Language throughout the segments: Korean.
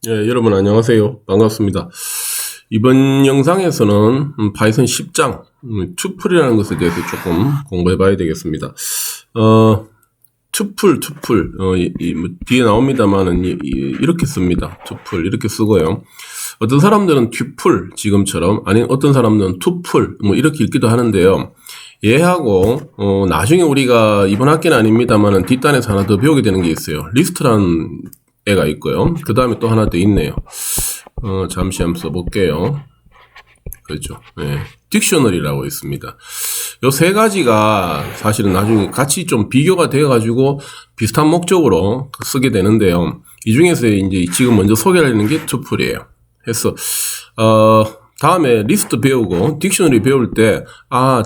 여러분 안녕하세요. 반갑습니다. 이번 영상에서는 파이썬 10장 투플이라는 것에 대해서 조금 공부해 봐야 되겠습니다. 투플 뒤에 나옵니다만은 이렇게 씁니다. 투플 이렇게 쓰고요. 어떤 사람들은 튜플 지금처럼, 아니면 어떤 사람들은 투플 이렇게 읽기도 하는데요. 얘하고 나중에 우리가 이번 학기는 아닙니다만은 뒷단에서 하나 더 배우게 되는 게 있어요. 리스트라는 애가 있고요. 그 다음에 또 하나 더 있네요. 잠시 한번 써볼게요. 그렇죠. 네. 딕셔너리라고 있습니다. 요 세 가지가 사실은 나중에 같이 좀 비교가 되어가지고 비슷한 목적으로 쓰게 되는데요. 이 중에서 이제 지금 먼저 소개하려는 게 투플이에요. 해서, 다음에 리스트 배우고 딕셔너리 배울 때,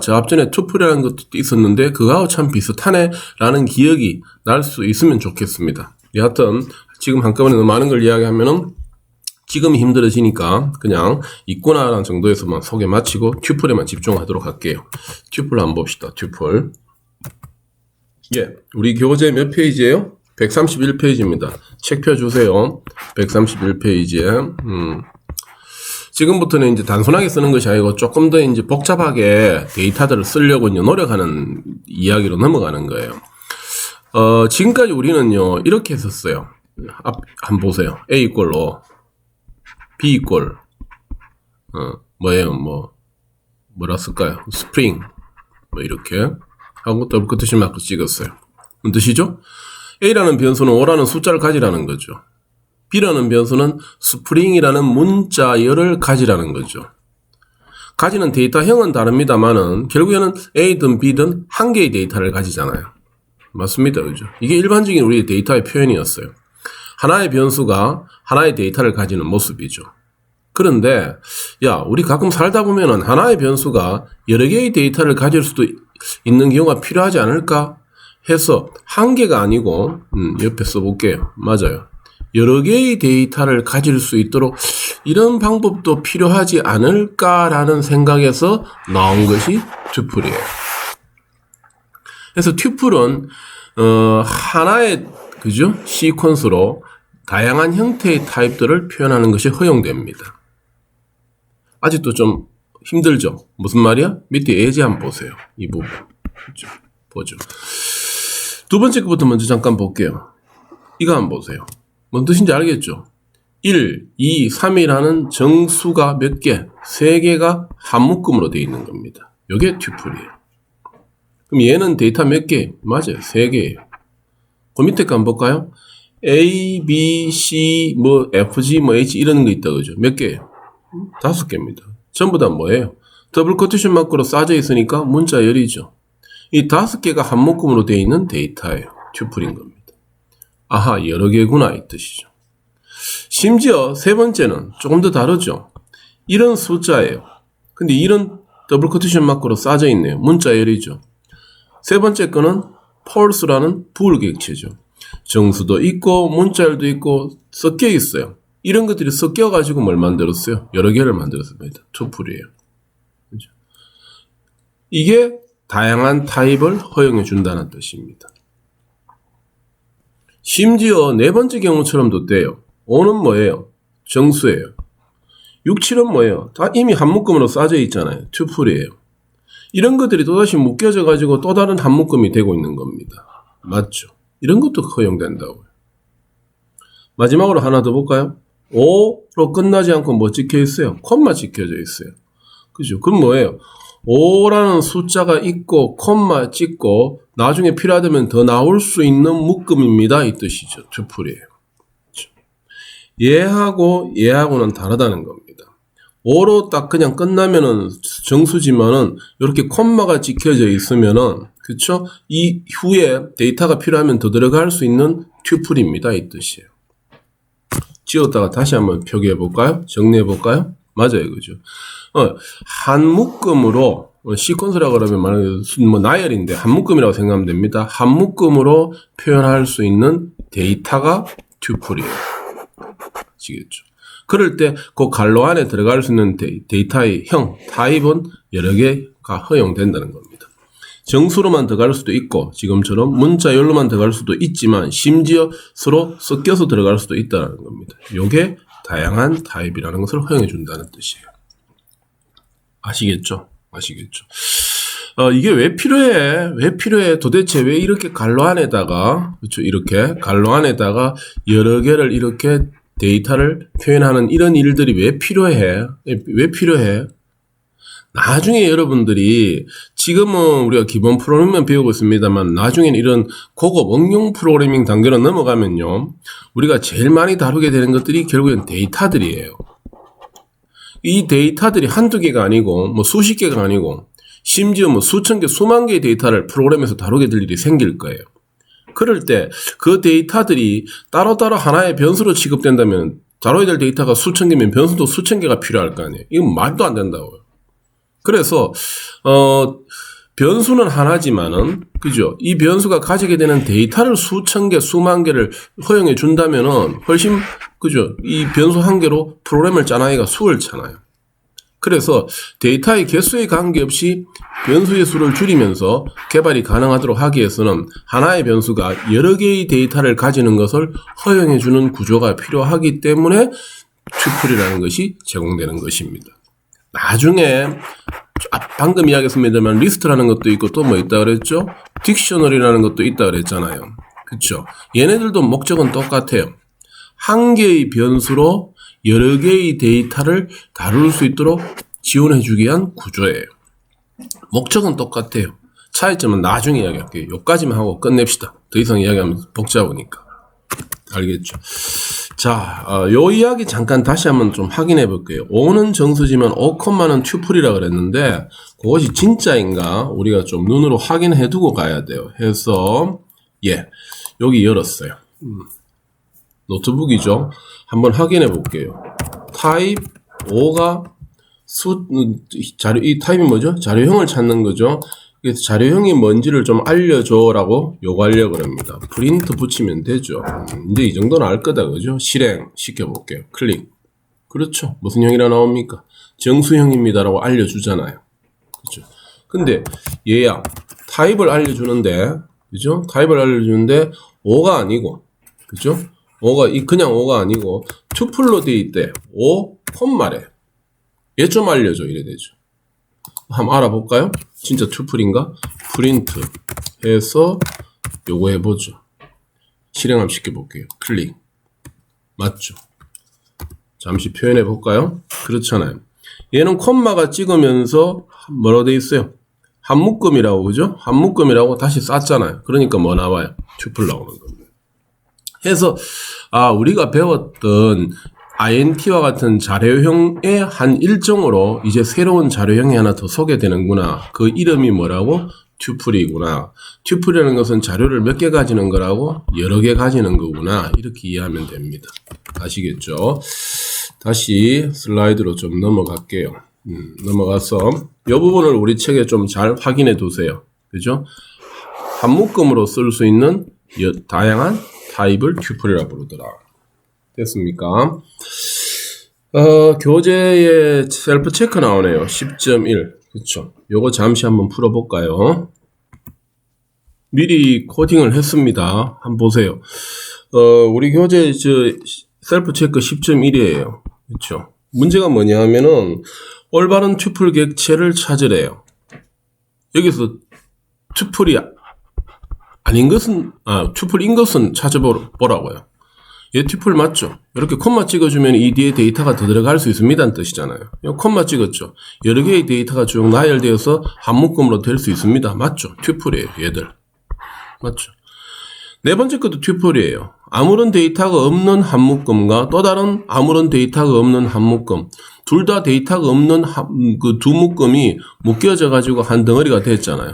저 앞전에 투플이라는 것도 있었는데, 그거하고 참 비슷하네, 라는 기억이 날 수 있으면 좋겠습니다. 여하튼, 지금 한꺼번에 너무 많은 걸 이야기하면은, 지금 힘들어지니까 그냥 있구나라는 정도에서만 소개 마치고 튜플에만 집중하도록 할게요. 튜플 한번 봅시다. 튜플. 우리 교재 몇 페이지예요? 131페이지입니다. 책 펴주세요. 131페이지에. 지금부터는 이제 단순하게 쓰는 것이 아니고 조금 더 이제 복잡하게 데이터들을 쓰려고 이제 노력하는 이야기로 넘어가는 거예요. 지금까지 우리는요, 이렇게 했었어요. 한번 보세요. A 이꼴로 B 이꼴, 뭐라 쓸까요? 스프링, 이렇게 하고 더블 커트시 마크 찍었어요. 무슨 뜻이죠? A라는 변수는 5라는 숫자를 가지라는 거죠. B라는 변수는 스프링이라는 문자열을 가지라는 거죠. 가지는 데이터형은 다릅니다만은 결국에는 A든 B든 한 개의 데이터를 가지잖아요. 맞습니다. 그죠? 이게 일반적인 우리의 데이터의 표현이었어요. 하나의 변수가 하나의 데이터를 가지는 모습이죠. 그런데 우리 가끔 살다 보면은 하나의 변수가 여러 개의 데이터를 가질 수도 있는 경우가 필요하지 않을까 해서 한 개가 아니고 옆에 써볼게요. 맞아요. 여러 개의 데이터를 가질 수 있도록 이런 방법도 필요하지 않을까라는 생각에서 나온 것이 튜플이에요. 그래서 튜플은 하나의 시퀀스로 다양한 형태의 타입들을 표현하는 것이 허용됩니다. 아직도 좀 힘들죠? 무슨 말이야? 밑에 예제 한번 보세요. 이 부분. 보죠. 두 번째 것부터 먼저 잠깐 볼게요. 이거 한번 보세요. 뭔 뜻인지 알겠죠? 1, 2, 3이라는 정수가 몇 개? 3개가 한 묶음으로 되어 있는 겁니다. 이게 튜플이에요. 그럼 얘는 데이터 몇 개? 맞아요. 3개예요. 그 밑에 거 한번 볼까요? A, B, C, F, G, H 이런 거 있다 그죠? 몇 개예요? 5개입니다. 전부 다 뭐예요? 더블 코테이션 마크로 쌓여 있으니까 문자열이죠. 이 5개가 한 묶음으로 되어 있는 데이터예요. 튜플인 겁니다. 여러 개구나 이 뜻이죠. 심지어 세 번째는 조금 더 다르죠. 이런 숫자예요. 근데 이런 더블 코테이션 마크로 쌓여 있네요. 문자열이죠. 세 번째 거는 펄스라는 부호객체죠. 정수도 있고 문자열도 있고 섞여 있어요. 이런 것들이 섞여가지고 뭘 만들었어요? 여러 개를 만들었습니다. 투플이에요. 그렇죠? 이게 다양한 타입을 허용해 준다는 뜻입니다. 심지어 네 번째 경우처럼도 돼요. 5는 뭐예요? 정수예요. 6, 7은 뭐예요? 다 이미 한 묶음으로 쌓여 있잖아요. 투플이에요. 이런 것들이 또다시 묶여져 가지고 또 다른 한 묶음이 되고 있는 겁니다. 맞죠? 이런 것도 허용된다고요. 마지막으로 하나 더 볼까요? 5로 끝나지 않고 뭐 찍혀 있어요? 콤마 찍혀져 있어요. 그죠? 그럼 뭐예요? 5라는 숫자가 있고 콤마 찍고 나중에 필요하다면 더 나올 수 있는 묶음입니다. 이 뜻이죠. 튜플이에요. 그렇죠? 얘하고는 다르다는 겁니다. 5로 딱 그냥 끝나면은 정수지만은 이렇게 콤마가 찍혀져 있으면은 그쵸? 이 후에 데이터가 필요하면 더 들어갈 수 있는 튜플입니다. 이 뜻이에요. 지웠다가 다시 한번 표기해 볼까요? 정리해 볼까요? 맞아요. 그죠? 한 묶음으로 시퀀스라고 그러면 말하는 나열인데 한 묶음이라고 생각하면 됩니다. 한 묶음으로 표현할 수 있는 데이터가 튜플이에요. 아시겠죠? 그럴 때 그 갈로 안에 들어갈 수 있는 데이터의 형, 타입은 여러 개가 허용된다는 겁니다. 정수로만 들어갈 수도 있고 지금처럼 문자열로만 들어갈 수도 있지만 심지어 서로 섞여서 들어갈 수도 있다는 겁니다. 이게 다양한 타입이라는 것을 허용해 준다는 뜻이에요. 아시겠죠? 이게 왜 필요해? 도대체 왜 이렇게 갈로 안에다가, 그렇죠? 이렇게 갈로 안에다가 여러 개를 이렇게 데이터를 표현하는 이런 일들이 왜 필요해? 나중에 여러분들이 지금은 우리가 기본 프로그래밍만 배우고 있습니다만 나중에는 이런 고급 응용 프로그래밍 단계로 넘어가면요. 우리가 제일 많이 다루게 되는 것들이 결국엔 데이터들이에요. 이 데이터들이 한두 개가 아니고 뭐 수십 개가 아니고 심지어 뭐 수천 개, 수만 개의 데이터를 프로그램에서 다루게 될 일이 생길 거예요. 그럴 때 그 데이터들이 따로따로 하나의 변수로 취급된다면 다뤄야 될 데이터가 수천 개면 변수도 수천 개가 필요할 거 아니에요. 이건 말도 안 된다고요. 그래서 변수는 하나지만은 그죠? 이 변수가 가지게 되는 데이터를 수천 개, 수만 개를 허용해 준다면은 훨씬 그죠? 이 변수 한 개로 프로그램을 짜나기가 수월찮아요. 그래서 데이터의 개수에 관계없이 변수의 수를 줄이면서 개발이 가능하도록 하기 위해서는 하나의 변수가 여러 개의 데이터를 가지는 것을 허용해 주는 구조가 필요하기 때문에 튜플이라는 것이 제공되는 것입니다. 나중에 방금 이야기했습니다만 리스트라는 것도 있고 또 뭐 있다 그랬죠? 딕셔너리라는 것도 있다 그랬잖아요. 그렇죠? 얘네들도 목적은 똑같아요. 한 개의 변수로 여러 개의 데이터를 다룰 수 있도록 지원해 주기 위한 구조예요. 목적은 똑같아요. 차이점은 나중에 이야기할게요. 여기까지만 하고 끝냅시다. 더 이상 이야기하면 복잡하니까. 알겠죠? 자, 요 이야기 잠깐 다시 한번 좀 확인해 볼게요. O는 정수지만 O, 는 튜플이라 그랬는데 그것이 진짜인가 우리가 좀 눈으로 확인해 두고 가야 돼요. 해서 여기 열었어요. 노트북이죠. 한번 확인해 볼게요. 타입 O가 이 타입이 뭐죠? 자료형을 찾는 거죠. 그래서 자료형이 뭔지를 좀 알려줘라고 요구하려고 합니다. 프린트 붙이면 되죠. 이제 이 정도는 알 거다, 그죠? 실행 시켜볼게요. 클릭. 그렇죠. 무슨 형이라 나옵니까? 정수형입니다라고 알려주잖아요. 그죠? 근데 얘야 타입을 알려주는데, 그죠? 타입을 알려주는데 O가 아니고, 그죠? 그냥 O가 아니고 투플로 돼 있대. O, 콤마래. 얘 좀 알려줘. 이래 되죠. 한번 알아볼까요? 진짜 투플인가? 프린트 해서 요거 해보죠. 실행 한번 시켜볼게요. 클릭. 맞죠? 잠시 표현해 볼까요? 그렇잖아요. 얘는 콤마가 찍으면서 뭐라고 돼 있어요? 한 묶음이라고, 그죠? 한 묶음이라고 다시 쌌잖아요. 그러니까 뭐 나와요? 투플 나오는 겁니다. 해서 우리가 배웠던 INT와 같은 자료형의 한 일종으로 이제 새로운 자료형이 하나 더 소개되는구나. 그 이름이 뭐라고? 튜플이구나. 튜플이라는 것은 자료를 몇 개 가지는 거라고? 여러 개 가지는 거구나. 이렇게 이해하면 됩니다. 아시겠죠? 다시 슬라이드로 좀 넘어갈게요. 넘어가서 이 부분을 우리 책에 좀 잘 확인해 두세요. 그죠? 한 묶음으로 쓸 수 있는 다양한 타입을 튜플이라고 부르더라. 됐습니까? 교재에 셀프 체크 나오네요. 10.1. 그쵸. 요거 잠시 한번 풀어볼까요? 미리 코딩을 했습니다. 한번 보세요. 우리 교재 셀프 체크 10.1이에요. 그쵸. 문제가 뭐냐 하면은 올바른 튜플 객체를 찾으래요. 여기서 튜플이 아닌 것은, 튜플인 것은 찾아보라고요. 얘 튜플 맞죠? 이렇게 콤마 찍어주면 이 뒤에 데이터가 더 들어갈 수 있습니다는 뜻이잖아요. 콤마 찍었죠? 여러 개의 데이터가 쭉 나열되어서 한 묶음으로 될 수 있습니다. 맞죠? 튜플이에요, 얘들. 맞죠? 네 번째 것도 튜플이에요. 아무런 데이터가 없는 한 묶음과 또 다른 아무런 데이터가 없는 한 묶음. 둘 다 데이터가 없는 그 두 묶음이 묶여져 가지고 한 덩어리가 됐잖아요.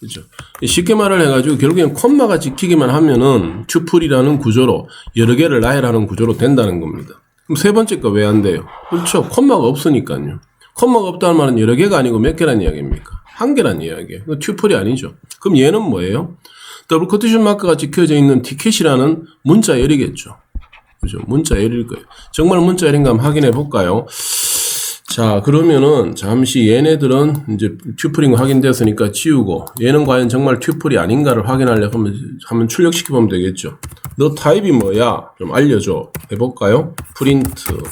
그죠? 쉽게 말을 해가지고 결국엔 콤마가 지키기만 하면은 튜플이라는 구조로 여러 개를 나열하는 구조로 된다는 겁니다. 그럼 세 번째 거 왜 안 돼요? 그렇죠. 콤마가 없으니까요. 콤마가 없다는 말은 여러 개가 아니고 몇 개란 이야기입니까? 한 개란 이야기예요. 튜플이 아니죠. 그럼 얘는 뭐예요? 더블 코테이션 마크가 지켜져 있는 티켓이라는 문자열이겠죠. 그죠? 문자열일 거예요. 정말 문자열인가 한번 확인해 볼까요? 자, 그러면은 잠시 얘네들은 이제 튜플인 거 확인되었으니까 지우고 얘는 과연 정말 튜플이 아닌가를 확인하려고 하면 한번 출력시켜 보면 되겠죠. 너 타입이 뭐야? 좀 알려줘. 해볼까요? 프린트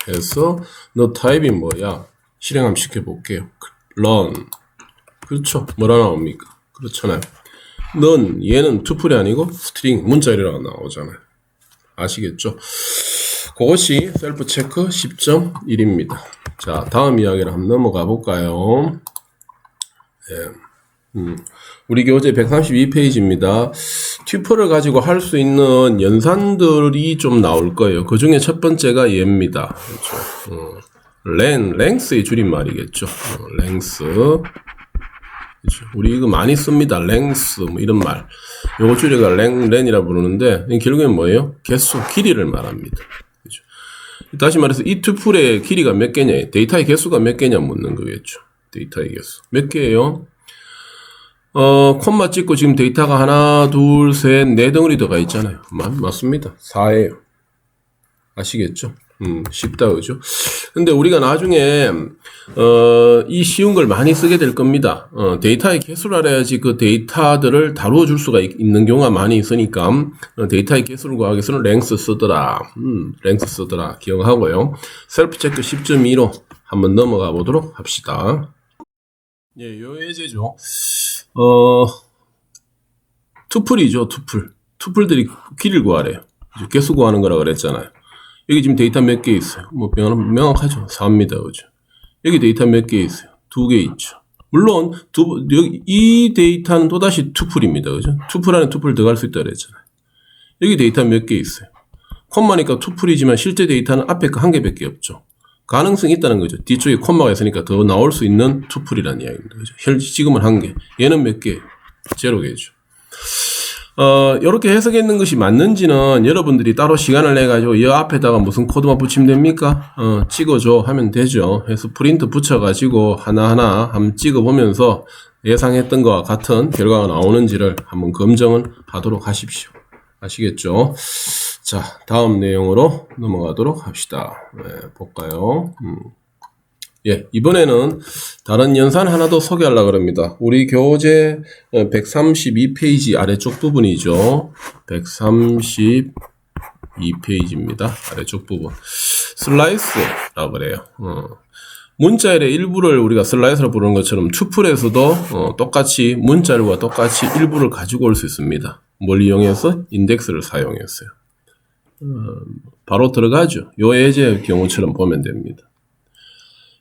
해서 너 타입이 뭐야? 실행 한번 시켜볼게요. run. 그렇죠. 뭐라 나옵니까? 그렇잖아요. 넌 얘는 투플이 아니고 스트링 문자열이라고 나오잖아요. 아시겠죠? 그것이 셀프 체크 10.1입니다. 자, 다음 이야기를 한번 넘어가 볼까요? 우리 교재 132페이지입니다. 튜플을 가지고 할 수 있는 연산들이 좀 나올 거예요. 그 중에 첫 번째가 얘입니다. 그렇죠. length의 줄임말이겠죠. length. 그렇죠. 우리 이거 많이 씁니다. length 뭐 이런 말. 요거 줄여가 len이라 부르는데 결국엔 뭐예요? 개수, 길이를 말합니다. 그렇죠. 다시 말해서 이 튜플의 길이가 몇 개냐, 데이터의 개수가 몇 개냐 묻는 거겠죠. 데이터의 개수 몇 개예요? 콤마 찍고 지금 데이터가 하나, 둘, 셋, 네 덩어리 들어가 있잖아요. 맞습니다. 4예요. 아시겠죠? 쉽다, 그죠? 근데 우리가 나중에, 이 쉬운 걸 많이 쓰게 될 겁니다. 데이터의 개수를 알아야지 그 데이터들을 다루어 줄 수가 있는 경우가 많이 있으니까, 데이터의 개수를 구하기 위해서는 length 쓰더라. length 쓰더라. 기억하고요. 셀프 체크 10.2로 한번 넘어가 보도록 합시다. 예, 요 예제죠. 투플이죠, 투플. 투플들이 길이를 구하래요. 개수 구하는 거라 그랬잖아요. 여기 지금 데이터 몇 개 있어요? 뭐, 명확하죠. 4입니다. 그죠? 여기 데이터 몇 개 있어요? 2개 있죠. 물론, 이 데이터는 또다시 투플입니다. 그죠? 투플 안에 투플 들어갈 수 있다 그랬잖아요. 여기 데이터 몇 개 있어요? 콤마니까 투플이지만 실제 데이터는 앞에 거 한 개밖에 없죠. 가능성이 있다는 거죠. 뒤쪽에 콤마가 있으니까 더 나올 수 있는 투플이라는 이야기입니다. 그죠? 지금은 한 개. 얘는 몇 개? 0개죠. 이렇게 해석했는 것이 맞는지는 여러분들이 따로 시간을 내가지고 이 앞에다가 무슨 코드만 붙이면 됩니까? 찍어줘 하면 되죠. 해서 프린트 붙여가지고 하나하나 한번 찍어보면서 예상했던 것과 같은 결과가 나오는지를 한번 검증을 하도록 하십시오. 아시겠죠? 자, 다음 내용으로 넘어가도록 합시다. 네, 볼까요? 예, 이번에는 다른 연산 하나 더 소개하려고 합니다. 우리 교재 132페이지 아래쪽 부분이죠. 132페이지입니다. 아래쪽 부분. 슬라이스라고 그래요. 문자열의 일부를 우리가 슬라이스로 부르는 것처럼 투플에서도 똑같이 문자열과 똑같이 일부를 가지고 올 수 있습니다. 뭘 이용해서? 인덱스를 사용했어요. 바로 들어가죠. 요 예제의 경우처럼 보면 됩니다.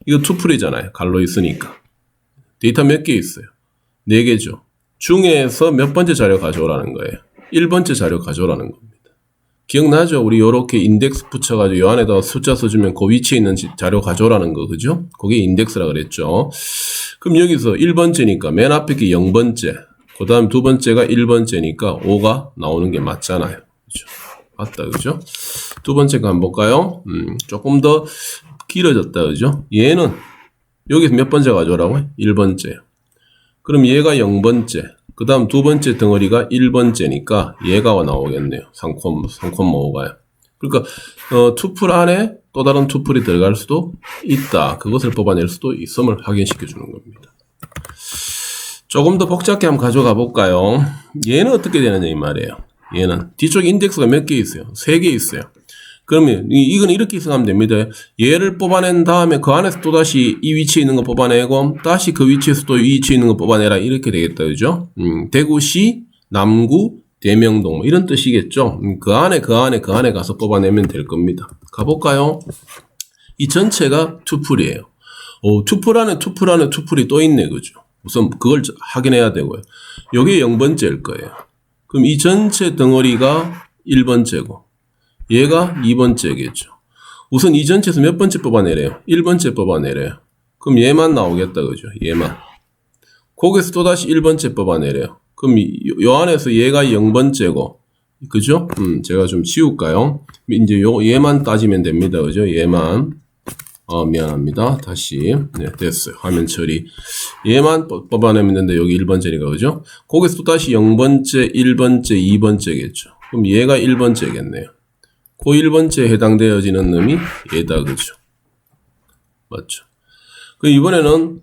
이거 투플이잖아요. 갈로 있으니까. 데이터 몇 개 있어요? 4개죠. 중에서 몇 번째 자료 가져오라는 거예요? 1번째 자료 가져오라는 겁니다. 기억나죠? 우리 요렇게 인덱스 붙여가지고 요 안에다가 숫자 써주면 그 위치에 있는 자료 가져오라는 거, 그죠? 그게 인덱스라 그랬죠. 그럼 여기서 1번째니까 맨 앞에 게 0번째, 그 다음 두 번째가 1번째니까 5가 나오는 게 맞잖아요. 그죠? 맞다, 그죠? 두 번째 거 한번 볼까요? 조금 더 길어졌다, 그죠? 얘는 여기서 몇 번째 가져오라고? 1번째. 그럼 얘가 0번째. 그 다음 두 번째 덩어리가 1번째니까 얘가 나오겠네요. 3,5가요. 그러니까 투플 안에 또 다른 투플이 들어갈 수도 있다. 그것을 뽑아낼 수도 있음을 확인시켜 주는 겁니다. 조금 더 복잡하게 한번 가져가 볼까요? 얘는 어떻게 되느냐 이 말이에요. 얘는 뒤쪽에 인덱스가 몇 개 있어요? 3개 있어요. 그러면 이건 이렇게 생각하면 됩니다. 얘를 뽑아낸 다음에 그 안에서 또다시 이 위치에 있는 거 뽑아내고 다시 그 위치에서 또 이 위치에 있는 거 뽑아내라 이렇게 되겠다. 그죠? 대구시, 남구, 대명동 이런 뜻이겠죠. 그 안에 가서 뽑아내면 될 겁니다. 가볼까요? 이 전체가 투플이에요. 투플 안에 투플이 또 있네. 그죠? 우선 그걸 확인해야 되고요. 요게 0번째일 거예요. 그럼 이 전체 덩어리가 1번째고 얘가 2번째겠죠. 우선 이 전체에서 몇 번째 뽑아내래요? 1번째 뽑아내래요. 그럼 얘만 나오겠다. 그죠? 얘만. 거기서 또다시 1번째 뽑아내래요. 그럼 요 안에서 얘가 0번째고 그죠? 제가 좀 치울까요? 이제 얘만 따지면 됩니다. 그죠? 얘만. 미안합니다. 다시. 네, 됐어요. 화면 처리. 얘만 뽑아내면 되는데 여기 1번째니까 그죠? 거기서 또다시 0번째, 1번째, 2번째겠죠. 그럼 얘가 1번째겠네요. 그 1번째에 해당되어지는 놈이 얘다. 그죠? 맞죠? 그 이번에는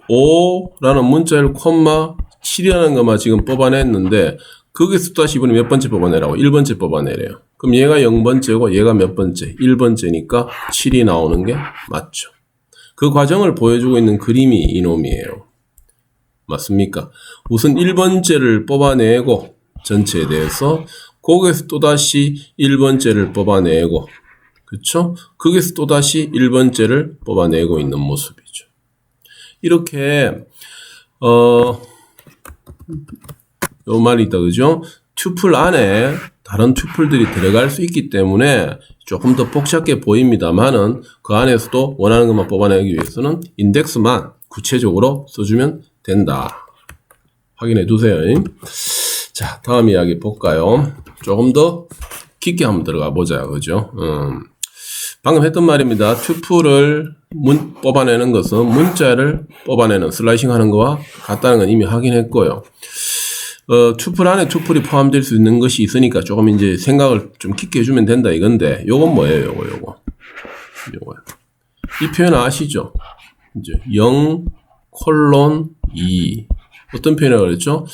5라는 문자열 콤마 7이라는 것만 지금 뽑아냈는데 거기서 또 다시 이번에 몇 번째 뽑아내라고? 1번째 뽑아내래요. 그럼 얘가 0번째고 얘가 몇 번째? 1번째니까 7이 나오는 게 맞죠. 그 과정을 보여주고 있는 그림이 이놈이에요. 맞습니까? 우선 1번째를 뽑아내고 전체에 대해서 거기에서 또다시 1번째를 뽑아내고 그쵸? 거기에서 또다시 1번째를 뽑아내고 있는 모습이죠. 이렇게 요 말이 있다 그죠? 튜플 안에 다른 튜플들이 들어갈 수 있기 때문에 조금 더 복잡해 보입니다만은 그 안에서도 원하는 것만 뽑아내기 위해서는 인덱스만 구체적으로 써주면 된다. 확인해 두세요. 자, 다음 이야기 볼까요? 조금 더 깊게 한번 들어가 보자. 그죠? 방금 했던 말입니다. 튜플을 뽑아내는 것은 문자를 뽑아내는 슬라이싱 하는 거와 같다는 건 이미 확인했고요. 튜플 안에 튜플이 포함될 수 있는 것이 있으니까 조금 이제 생각을 좀 깊게 해주면 된다 이건데, 요건 뭐예요? 요거요. 이 표현 아시죠? 이제 0, 콜론 2. 어떤 표현이라고 그랬죠?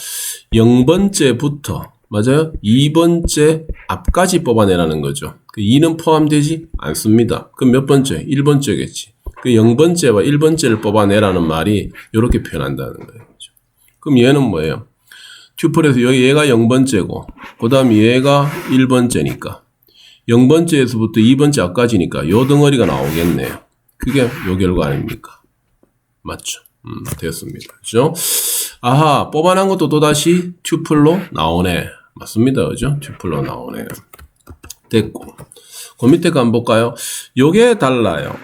0번째부터, 맞아요? 2번째 앞까지 뽑아내라는 거죠. 그 2는 포함되지 않습니다. 그럼 몇 번째? 1번째겠지. 그 0번째와 1번째를 뽑아내라는 말이 이렇게 표현한다는 거예요. 그럼 얘는 뭐예요? 튜플에서 여기 얘가 0번째고 그 다음 얘가 1번째니까 0번째에서부터 2번째 앞까지니까 요 덩어리가 나오겠네요. 그게 요 결과 아닙니까? 맞죠? 됐습니다. 그죠? 아하, 뽑아낸 것도 또다시 튜플로 나오네. 맞습니다. 그죠? 튜플로 나오네요. 됐고. 그 밑에 거 한번 볼까요? 요게 달라요.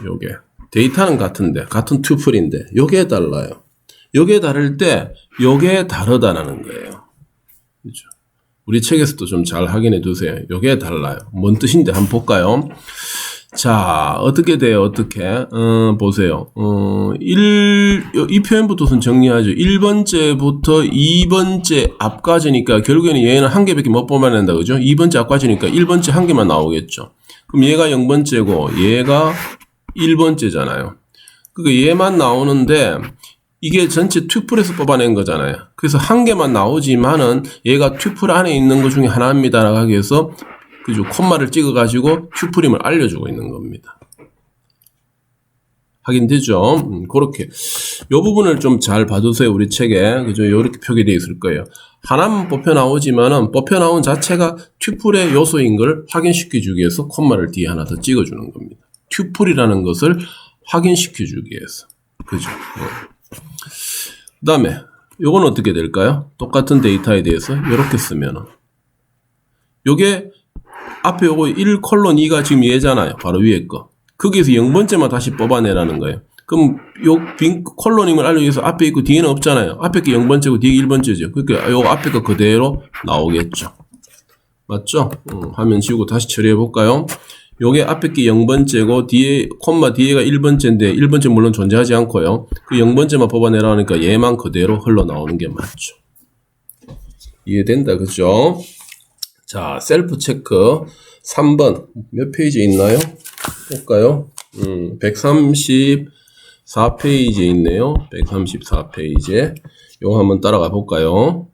요게. 데이터는 같은데, 같은 튜플인데, 요게 달라요. 요게 다를 때, 요게 다르다는 거예요. 그죠? 우리 책에서도 좀 잘 확인해 두세요. 요게 달라요. 뭔 뜻인데 한번 볼까요? 자, 어떻게 돼요? 어떻게? 보세요. 이 표현부터 우선 정리하죠. 1번째부터 2번째 앞까지니까 결국에는 얘는 한 개밖에 못 뽑아낸다. 그죠? 2번째 앞까지니까 1번째 한 개만 나오겠죠. 그럼 얘가 0번째고 얘가 1번째잖아요. 그러니까 얘만 나오는데 이게 전체 튜플에서 뽑아낸 거잖아요. 그래서 한 개만 나오지만은 얘가 튜플 안에 있는 것 중에 하나입니다라고 하기 위해서 그죠? 콤마를 찍어가지고 튜플임을 알려주고 있는 겁니다. 확인되죠? 그렇게. 요 부분을 좀 잘 봐두세요. 우리 책에. 그죠? 요렇게 표기되어 있을 거예요. 하나만 뽑혀 나오지만은 뽑혀 나온 자체가 튜플의 요소인 걸 확인시켜 주기 위해서 콤마를 뒤에 하나 더 찍어주는 겁니다. 튜플이라는 것을 확인시켜 주기 위해서. 그죠? 그 다음에 요건 어떻게 될까요? 똑같은 데이터에 대해서 요렇게 쓰면은 요게 앞에 요거 1 콜론 2가 지금 얘잖아요. 바로 위에 거. 거기에서 0번째만 다시 뽑아내라는 거예요. 그럼 요 빈 콜론임을 알려주기 위해서 앞에 있고 뒤에는 없잖아요. 앞에 게 0번째고 뒤에 1번째죠. 그러니까 요거 앞에 거 그대로 나오겠죠. 맞죠? 화면 지우고 다시 처리해 볼까요? 요게 앞에 게 0번째고 뒤에 콤마 뒤에가 1번째인데 1번째 물론 존재하지 않고요. 그 0번째만 뽑아내라 하니까 얘만 그대로 흘러나오는 게 맞죠. 이해된다. 그죠? 자, 셀프 체크 3번 몇 페이지에 있나요? 볼까요? 134페이지에 있네요. 134페이지에 요거 한번 따라가 볼까요?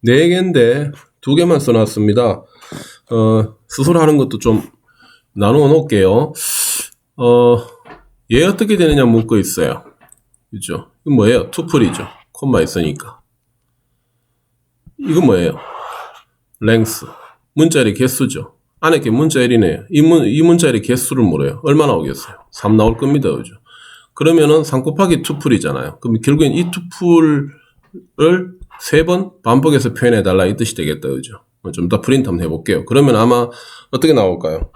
4개인데 2개만 써놨습니다. 스스로 하는 것도 좀 나누어 놓을게요. 얘 어떻게 되느냐 묻고 있어요. 그죠? 이건 뭐예요? 투플이죠. 콤마 있으니까. 이건 뭐예요? 랭스. 문자열의 개수죠. 안에 게 문자열이네요. 이 문자열의 개수를 물어요. 얼마 나오겠어요? 3 나올 겁니다. 그죠? 그러면은 3 곱하기 투플이잖아요. 그럼 결국엔 이 투플을 3번 반복해서 표현해 달라 이 뜻이 되겠다. 그죠? 좀 더 프린트 한번 해볼게요. 그러면 아마 어떻게 나올까요?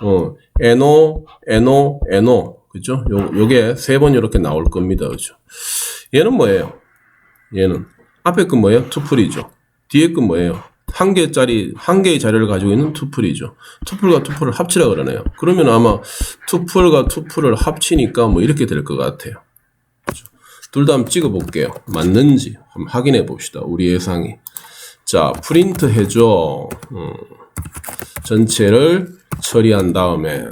NO, NO, NO. 그죠? 요게 3번 이렇게 나올 겁니다. 그죠? 얘는 뭐예요? 얘는 앞에 건 뭐예요? 투플이죠. 뒤에 건 뭐예요? 한 개의 자료를 가지고 있는 투플이죠. 투플과 투플을 합치라 그러네요. 그러면 아마 투플과 투플을 합치니까 뭐 이렇게 될 것 같아요. 둘 다 한번 찍어 볼게요. 맞는지 한번 확인해 봅시다. 우리 예상이. 자, 프린트 해줘. 전체를 처리한 다음에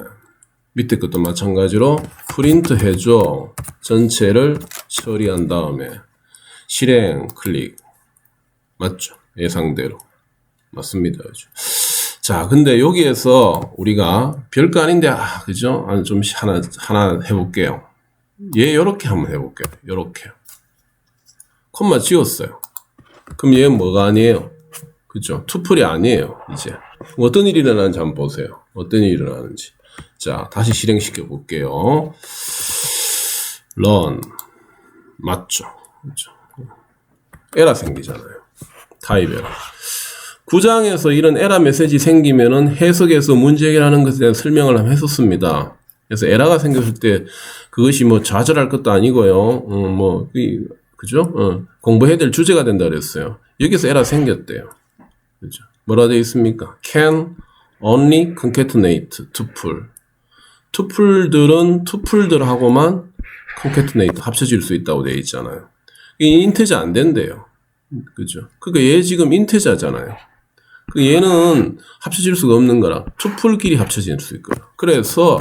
밑에 것도 마찬가지로 프린트 해줘. 전체를 처리한 다음에 실행 클릭. 맞죠? 예상대로. 맞습니다. 그죠? 자, 근데 여기에서 우리가 별거 아닌데, 그죠? 좀 하나 해볼게요. 얘 요렇게 한번 해볼게요. 요렇게. 콤마 지웠어요. 그럼 얘는 뭐가 아니에요? 그죠? 투플이 아니에요. 이제. 어떤 일이 일어나는지 한번 보세요. 어떤 일이 일어나는지. 자, 다시 실행시켜 볼게요. run. 맞죠? 그죠? 에러 생기잖아요. 타입 에러. 9장에서 이런 에러 메시지 생기면은 해석에서 문제 해결하는 것에 대한 설명을 한번 했었습니다. 그래서 에러가 생겼을 때 그것이 뭐 좌절할 것도 아니고요. 그죠? 공부해야 될 주제가 된다 그랬어요. 여기서 에러 생겼대요. 그죠? 뭐라 되어 있습니까? can only concatenate tuple. 투플들은 투플들하고만 concatenate 합쳐질 수 있다고 되어 있잖아요. 이 인테저 안 된대요. 그죠? 그러니까 얘 지금 인테저잖아요. 얘는 합쳐질 수가 없는 거라 투플끼리 합쳐질 수 있거든. 그래서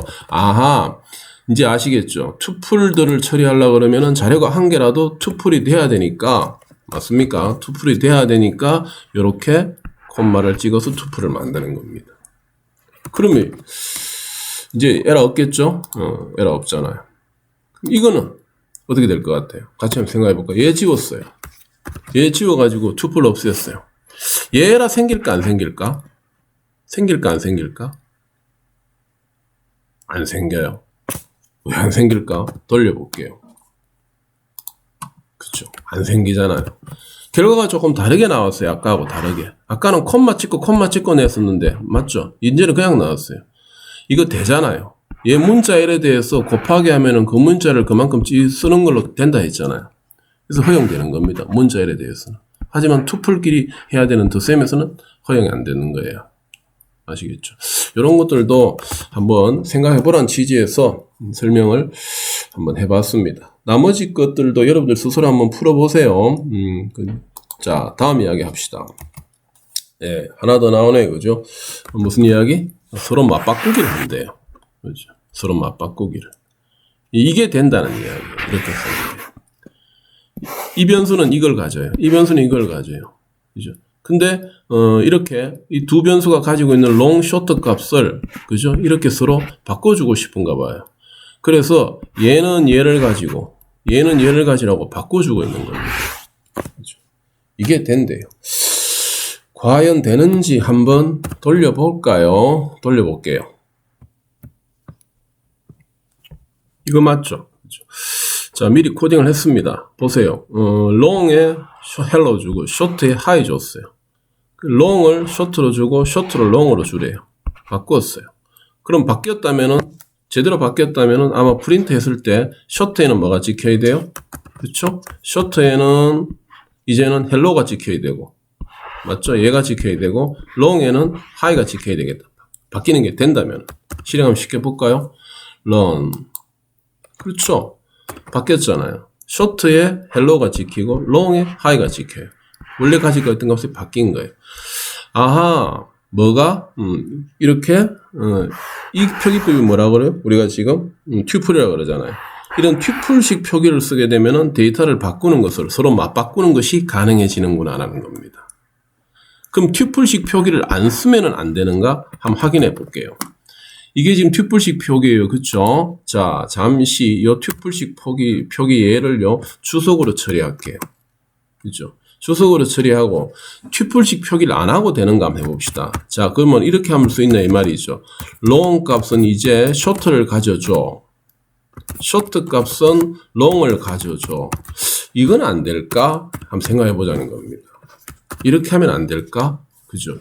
이제 아시겠죠? 투플들을 처리하려고 그러면은 자료가 한 개라도 투플이 돼야 되니까, 맞습니까? 투플이 돼야 되니까 요렇게 콤마를 찍어서 투플을 만드는 겁니다. 그러면 이제 에러 없겠죠? 에러 없잖아요. 그럼 이거는 어떻게 될 것 같아요? 같이 한번 생각해 볼까요? 얘 지웠어요. 얘 지워가지고 투플 없앴어요. 얘 에러 생길까 안 생길까? 생길까 안 생길까? 안 생겨요. 왜 안 생길까? 돌려볼게요. 그쵸? 안 생기잖아요. 결과가 조금 다르게 나왔어요. 아까하고 다르게. 아까는 콤마 찍고 냈었는데, 맞죠? 이제는 그냥 나왔어요. 이거 되잖아요. 얘 문자 L에 대해서 곱하기 하면은 그 문자를 그만큼 쓰는 걸로 된다 했잖아요. 그래서 허용되는 겁니다. 문자 L에 대해서는. 하지만 투플끼리 해야 되는 더셈에서는 허용이 안 되는 거예요. 아시겠죠? 이런 것들도 한번 생각해 보라는 취지에서 설명을 한번 해봤습니다. 나머지 것들도 여러분들 스스로 한번 풀어보세요. 자, 다음 이야기 합시다. 네, 하나 더 나오네요. 그죠? 무슨 이야기? 서로 맞바꾸기를 한대요. 그죠? 서로 맞바꾸기를. 이게 된다는 이야기예요. 이렇게 생각해요. 이 변수는 이걸 가져요. 이 변수는 이걸 가져요. 그죠? 근데 이렇게 이 두 변수가 가지고 있는 long, short 값을 그죠? 이렇게 서로 바꿔주고 싶은가 봐요. 그래서 얘는 얘를 가지고 얘는 얘를 가지라고 바꿔주고 있는 겁니다. 그죠? 이게 된대요. 과연 되는지 한번 돌려볼까요? 돌려볼게요. 이거 맞죠? 그죠? 자, 미리 코딩을 했습니다. 보세요. long에 hello 주고 short에 hi 줬어요. long을 short로 주고 short를 long으로 주래요. 바꿨어요. 그럼 바뀌었다면은 제대로 바뀌었다면은 아마 프린트 했을 때 short에는 뭐가 찍혀야 돼요? 그렇죠? short에는 이제는 hello가 찍혀야 되고, 맞죠? 얘가 찍혀야 되고 long에는 hi가 찍혀야 되겠다. 바뀌는 게 된다면 실행 한번 쉽게 볼까요? run. 그렇죠? 바뀌었잖아요. short에 hello가 찍히고 long에 hi가 찍혀요. 원래 가지고 있던 값이 바뀐 거예요. 뭐가? 이렇게 이 표기법이 뭐라 그래요? 우리가 지금 튜플이라고 그러잖아요. 이런 튜플식 표기를 쓰게 되면은 데이터를 바꾸는 것을 서로 맞바꾸는 것이 가능해지는구나 라는 겁니다. 그럼 튜플식 표기를 안 쓰면은 안 되는가? 한번 확인해 볼게요. 이게 지금 튜플식 표기예요. 그쵸? 자, 잠시 이 튜플식 표기 예를요, 주석으로 처리할게요. 그죠? 주석으로 처리하고, 튜플식 표기를 안 하고 되는가 한번 해봅시다. 자, 그러면 이렇게 할 수 있나 이 말이죠. long 값은 이제 short를 가져줘. short 값은 long을 가져줘. 이건 안 될까? 한번 생각해 보자는 겁니다. 이렇게 하면 안 될까? 그죠?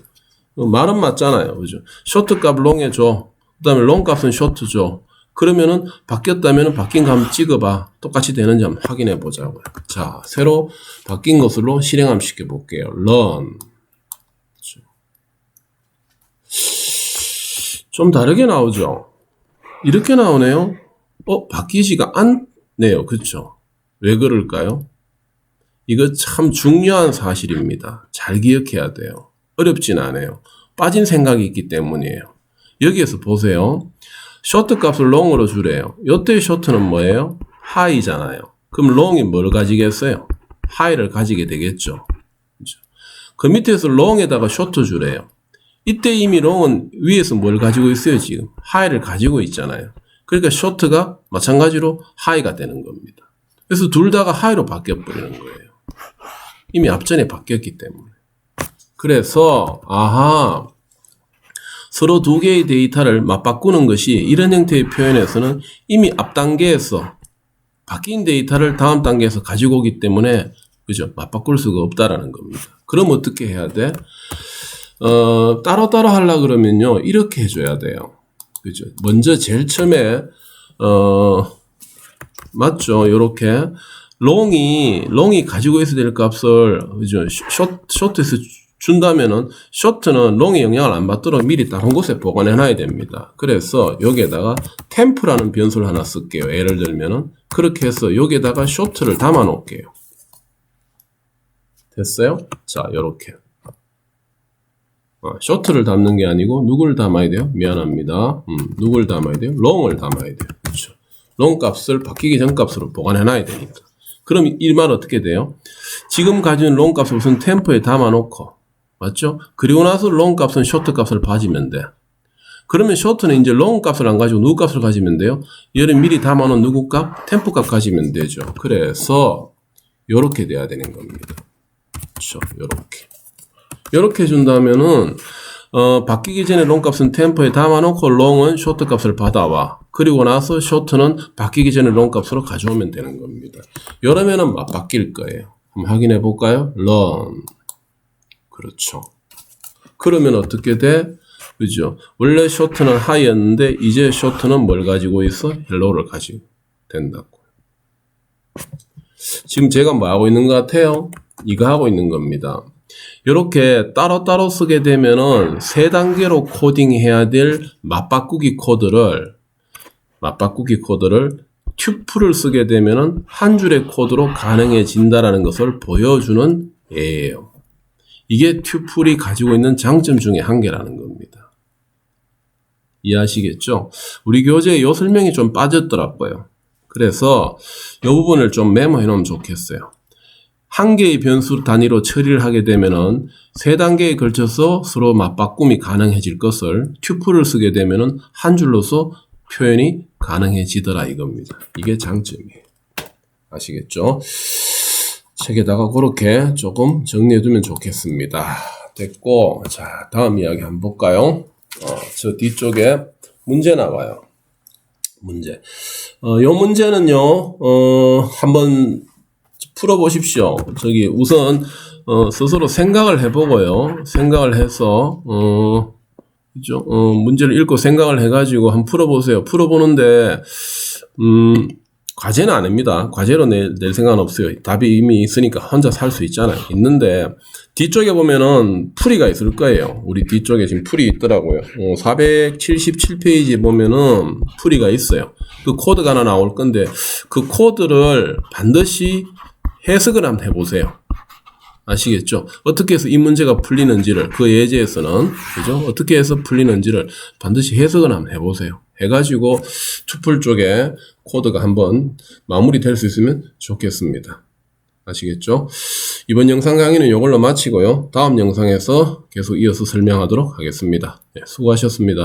말은 맞잖아요. 그죠? short 값 long에 줘. 그 다음에 long 값은 short 줘. 그러면은 바뀌었다면은 바뀐 거 한번 찍어봐. 똑같이 되는지 한번 확인해 보자고요. 자, 새로 바뀐 것으로 실행 한번 시켜 볼게요. run. 좀 다르게 나오죠? 이렇게 나오네요. 바뀌지가 않네요. 그쵸? 왜 그럴까요? 이거 참 중요한 사실입니다. 잘 기억해야 돼요. 어렵진 않아요. 빠진 생각이 있기 때문이에요. 여기에서 보세요. short 값을 long으로 주래요. 이때의 short는 뭐예요? high잖아요. 그럼 long이 뭘 가지겠어요? high를 가지게 되겠죠. 그렇죠? 그 밑에서 long에다가 short 주래요. 이때 이미 long은 위에서 뭘 가지고 있어요, 지금? high를 가지고 있잖아요. 그러니까 short가 마찬가지로 high가 되는 겁니다. 그래서 둘 다가 high로 바뀌어버리는 거예요. 이미 앞전에 바뀌었기 때문에. 그래서, 서로 두 개의 데이터를 맞바꾸는 것이 이런 형태의 표현에서는 이미 앞 단계에서 바뀐 데이터를 다음 단계에서 가지고 오기 때문에, 그죠? 맞바꿀 수가 없다라는 겁니다. 그럼 어떻게 해야 돼? 따로따로 하려고 그러면요, 이렇게 해줘야 돼요. 그죠? 먼저 제일 처음에, 맞죠? 요렇게. long이 가지고 있어야 될 값을, 그죠? short에서 준다면은, short는 long의 영향을 안 받도록 미리 다른 곳에 보관해 놔야 됩니다. 그래서 여기에다가 temp라는 변수를 하나 쓸게요. 예를 들면은, 그렇게 해서 여기에다가 short를 담아 놓을게요. 됐어요? 자, 요렇게. short를 담는 게 아니고, 누굴 담아야 돼요? 미안합니다. 누굴 담아야 돼요? long을 담아야 돼요. 그렇죠. long 값을 바뀌기 전 값으로 보관해 놔야 되니까. 그럼 이 말 어떻게 돼요? 지금 가진 long 값을 우선 템포에 담아 놓고, 맞죠? 그리고 나서 long 값은 short 값을 봐주면 돼. 그러면 short는 이제 long 값을 안 가지고 누구 값을 가지면 돼요? 얘를 미리 담아 놓은 누구 값? 템포 값 가지면 되죠. 그래서, 요렇게 돼야 되는 겁니다. 그렇죠. 요렇게 해준다면은, 바뀌기 전에 long 값은 템포에 담아놓고 long은 short 값을 받아와. 그리고 나서 short는 바뀌기 전에 long 값으로 가져오면 되는 겁니다. 이러면은 바뀔 거예요. 한번 확인해 볼까요? learn. 그렇죠. 그러면 어떻게 돼? 그죠? 원래 short는 high였는데 이제 short는 뭘 가지고 있어? hello를 가지고 된다고. 지금 제가 뭐 하고 있는 것 같아요? 이거 하고 있는 겁니다. 이렇게 따로따로 쓰게 되면은 세 단계로 코딩해야 될 맞바꾸기 코드를 튜플을 쓰게 되면은 한 줄의 코드로 가능해진다라는 것을 보여주는 예예요. 이게 튜플이 가지고 있는 장점 중에 한 개라는 겁니다. 이해하시겠죠? 우리 교재에 이 설명이 좀 빠졌더라고요. 그래서 이 부분을 좀 메모해 놓으면 좋겠어요. 한 개의 변수 단위로 처리를 하게 되면은 세 단계에 걸쳐서 서로 맞바꿈이 가능해질 것을 튜플을 쓰게 되면은 한 줄로서 표현이 가능해지더라 이겁니다. 이게 장점이에요. 아시겠죠? 책에다가 그렇게 조금 정리해 두면 좋겠습니다. 됐고, 자, 다음 이야기 한번 볼까요? 저 뒤쪽에 문제 나와요. 문제. 요 문제는요, 한번 풀어보십시오. 저기, 우선, 스스로 생각을 해보고요. 생각을 해서, 그죠? 문제를 읽고 생각을 해가지고 한번 풀어보세요. 풀어보는데, 과제는 안 합니다. 과제로 낼 생각은 없어요. 답이 이미 있으니까 혼자 살 수 있잖아요. 있는데, 뒤쪽에 보면은 풀이가 있을 거예요. 우리 뒤쪽에 지금 풀이 있더라고요. 477페이지에 보면은 풀이가 있어요. 그 코드가 하나 나올 건데, 그 코드를 반드시 해석을 한번 해보세요. 아시겠죠? 어떻게 해서 이 문제가 풀리는지를, 그 예제에서는, 그죠? 어떻게 해서 풀리는지를 반드시 해석을 한번 해보세요. 해가지고, 투플 쪽에 코드가 한번 마무리될 수 있으면 좋겠습니다. 아시겠죠? 이번 영상 강의는 이걸로 마치고요. 다음 영상에서 계속 이어서 설명하도록 하겠습니다. 네, 수고하셨습니다.